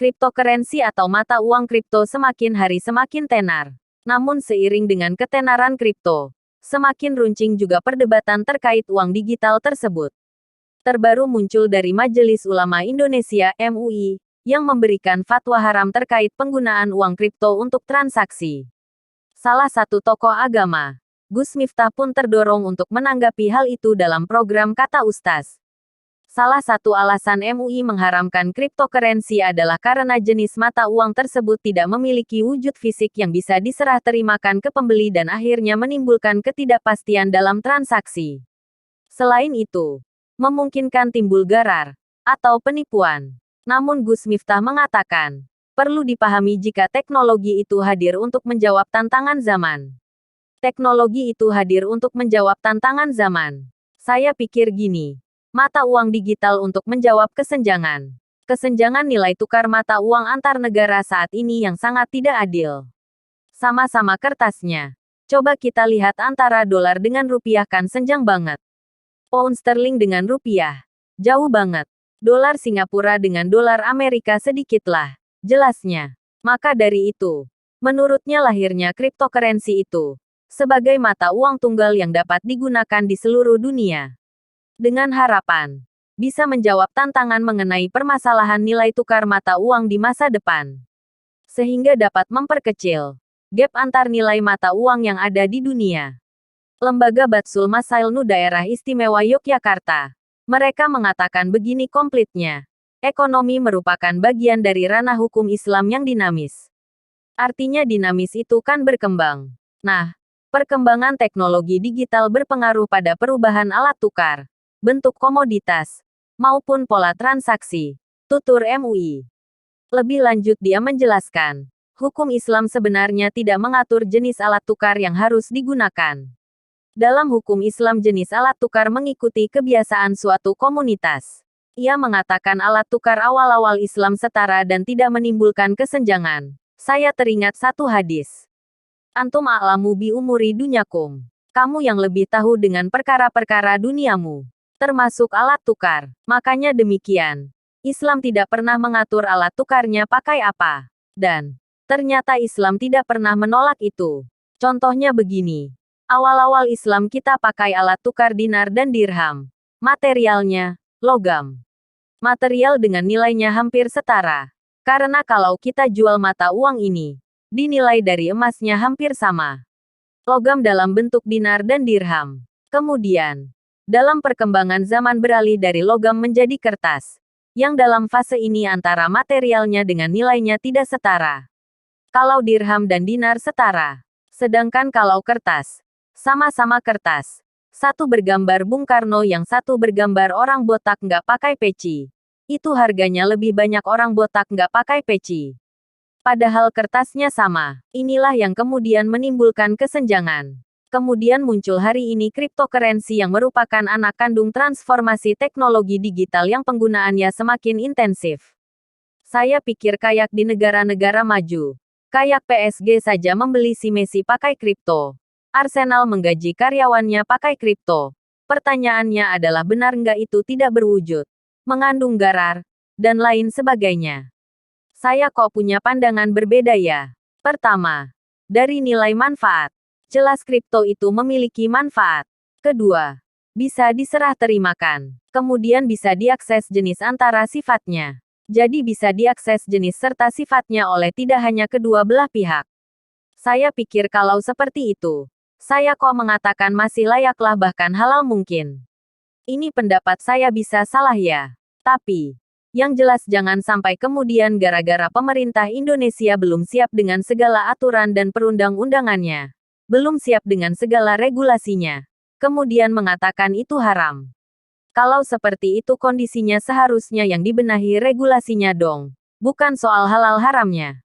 Cryptocurrency atau mata uang kripto semakin hari semakin tenar. Namun seiring dengan ketenaran kripto, semakin runcing juga perdebatan terkait uang digital tersebut. Terbaru muncul dari Majelis Ulama Indonesia (MUI) yang memberikan fatwa haram terkait penggunaan uang kripto untuk transaksi. Salah satu tokoh agama, Gus Miftah pun terdorong untuk menanggapi hal itu dalam program Kata Ustaz. Salah satu alasan MUI mengharamkan cryptocurrency adalah karena jenis mata uang tersebut tidak memiliki wujud fisik yang bisa diserah terimakan ke pembeli dan akhirnya menimbulkan ketidakpastian dalam transaksi. Selain itu, memungkinkan timbul gharar atau penipuan. Namun Gus Miftah mengatakan, perlu dipahami jika teknologi itu hadir untuk menjawab tantangan zaman. Teknologi itu hadir untuk menjawab tantangan zaman. Saya pikir gini. Mata uang digital untuk menjawab kesenjangan. Kesenjangan nilai tukar mata uang antar negara saat ini yang sangat tidak adil. Sama-sama kertasnya. Coba kita lihat antara dolar dengan rupiah kan senjang banget. Pound sterling dengan rupiah. Jauh banget. Dolar Singapura dengan dolar Amerika sedikitlah. Jelasnya. Maka dari itu, menurutnya lahirnya cryptocurrency itu sebagai mata uang tunggal yang dapat digunakan di seluruh dunia. Dengan harapan bisa menjawab tantangan mengenai permasalahan nilai tukar mata uang di masa depan. Sehingga dapat memperkecil gap antar nilai mata uang yang ada di dunia. Lembaga Batsul Masailnu Daerah Istimewa Yogyakarta. Mereka mengatakan begini komplitnya. Ekonomi merupakan bagian dari ranah hukum Islam yang dinamis. Artinya dinamis itu kan berkembang. Nah, perkembangan teknologi digital berpengaruh pada perubahan alat tukar, bentuk komoditas, maupun pola transaksi, tutur MUI. Lebih lanjut dia menjelaskan, hukum Islam sebenarnya tidak mengatur jenis alat tukar yang harus digunakan. Dalam hukum Islam jenis alat tukar mengikuti kebiasaan suatu komunitas. Ia mengatakan alat tukar awal-awal Islam setara dan tidak menimbulkan kesenjangan. Saya teringat satu hadis. Antum a'lamu bi umuri dunyakum. Kamu yang lebih tahu dengan perkara-perkara duniamu. Termasuk alat tukar. Makanya demikian. Islam tidak pernah mengatur alat tukarnya pakai apa. Dan ternyata Islam tidak pernah menolak itu. Contohnya begini. Awal-awal Islam kita pakai alat tukar dinar dan dirham. Materialnya, logam. Material dengan nilainya hampir setara. Karena kalau kita jual mata uang ini, dinilai dari emasnya hampir sama. Logam dalam bentuk dinar dan dirham. Kemudian, dalam perkembangan zaman beralih dari logam menjadi kertas, yang dalam fase ini antara materialnya dengan nilainya tidak setara. Kalau dirham dan dinar setara, sedangkan kalau kertas, sama-sama kertas. Satu bergambar Bung Karno yang satu bergambar orang botak nggak pakai peci. Itu harganya lebih banyak orang botak nggak pakai peci. Padahal kertasnya sama. Inilah yang kemudian menimbulkan kesenjangan. Kemudian muncul hari ini cryptocurrency yang merupakan anak kandung transformasi teknologi digital yang penggunaannya semakin intensif. Saya pikir kayak di negara-negara maju. Kayak PSG saja membeli si Messi pakai kripto. Arsenal menggaji karyawannya pakai kripto. Pertanyaannya adalah benar nggak itu tidak berwujud, mengandung gharar, dan lain sebagainya. Saya kok punya pandangan berbeda ya. Pertama, dari nilai manfaat. Jelas kripto itu memiliki manfaat. Kedua, bisa diserah terimakan. Kemudian bisa diakses jenis antara sifatnya. Jadi bisa diakses jenis serta sifatnya oleh tidak hanya kedua belah pihak. Saya pikir kalau seperti itu, saya kok mengatakan masih layaklah bahkan halal mungkin. Ini pendapat saya bisa salah ya. Tapi, yang jelas jangan sampai kemudian gara-gara pemerintah Indonesia belum siap dengan segala aturan dan perundang-undangannya. Belum siap dengan segala regulasinya. Kemudian mengatakan itu haram. Kalau seperti itu kondisinya seharusnya yang dibenahi regulasinya dong. Bukan soal halal haramnya.